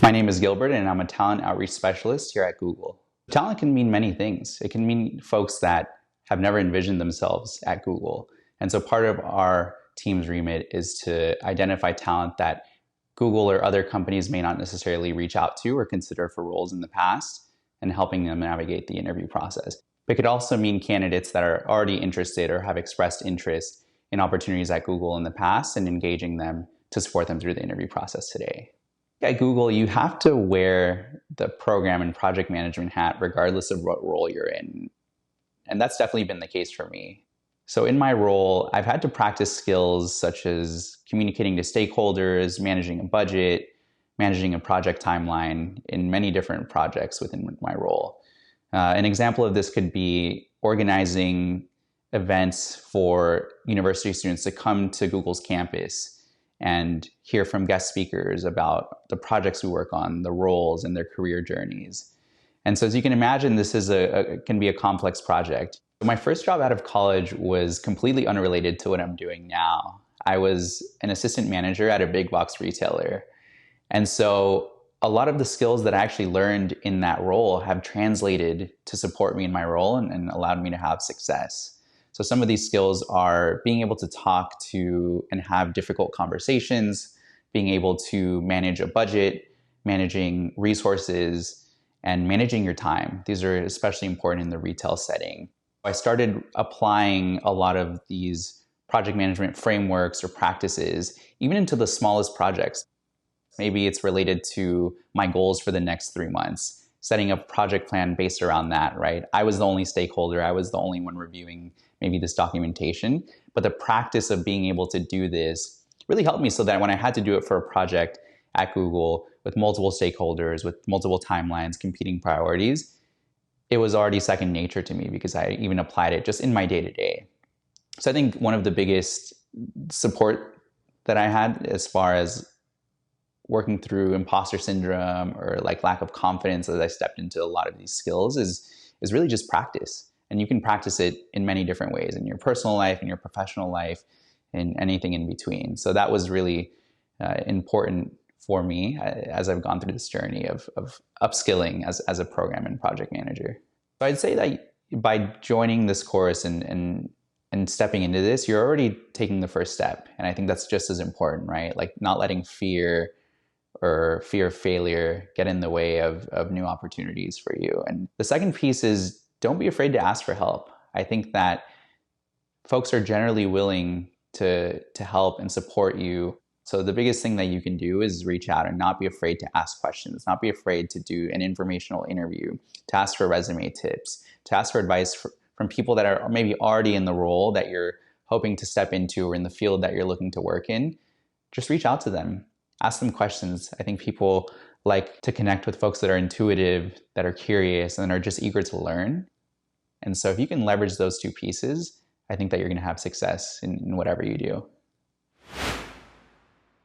My name is Gilbert, and I'm a talent outreach specialist here at Google. Talent can mean many things. It can mean folks that have never envisioned themselves at Google. And so part of our team's remit is to identify talent that Google or other companies may not necessarily reach out to or consider for roles in the past, and helping them navigate the interview process. It could also mean candidates that are already interested or have expressed interest in opportunities at Google in the past and engaging them to support them through the interview process today. At Google, you have to wear the program and project management hat regardless of what role you're in. And that's definitely been the case for me. So in my role, I've had to practice skills such as communicating to stakeholders, managing a budget, managing a project timeline in many different projects within my role. An example of this could be organizing events for university students to come to Google's campus and hear from guest speakers about the projects we work on, the roles, and their career journeys. And so as you can imagine, this is can be a complex project. My first job out of college was completely unrelated to what I'm doing now. I was an assistant manager at a big box retailer. And so a lot of the skills that I actually learned in that role have translated to support me in my role and allowed me to have success. So some of these skills are being able to talk to and have difficult conversations, being able to manage a budget, managing resources, and managing your time. These are especially important in the retail setting. I started applying a lot of these project management frameworks or practices, even into the smallest projects. Maybe it's related to my goals for the next 3 months, setting a project plan based around that, right? I was the only stakeholder. I was the only one reviewing maybe this documentation. But the practice of being able to do this really helped me so that when I had to do it for a project at Google with multiple stakeholders, with multiple timelines, competing priorities, it was already second nature to me because I even applied it just in my day-to-day. So I think one of the biggest support that I had as far as working through imposter syndrome or like lack of confidence as I stepped into a lot of these skills is really just practice. And you can practice it in many different ways, in your personal life, in your professional life, and anything in between. So that was really important for me as I've gone through this journey of upskilling as a program and project manager. So I'd say that by joining this course and stepping into this, you're already taking the first step. And I think that's just as important, right? Like not letting fear or fear of failure get in the way of new opportunities for you. And the second piece is don't be afraid to ask for help. I think that folks are generally willing to help and support you. So the biggest thing that you can do is reach out and not be afraid to ask questions, not be afraid to do an informational interview, to ask for resume tips, to ask for advice from people that are maybe already in the role that you're hoping to step into or in the field that you're looking to work in. Just reach out to them, ask them questions. I think people like to connect with folks that are intuitive, that are curious, and are just eager to learn. And so if you can leverage those two pieces, I think that you're going to have success in whatever you do.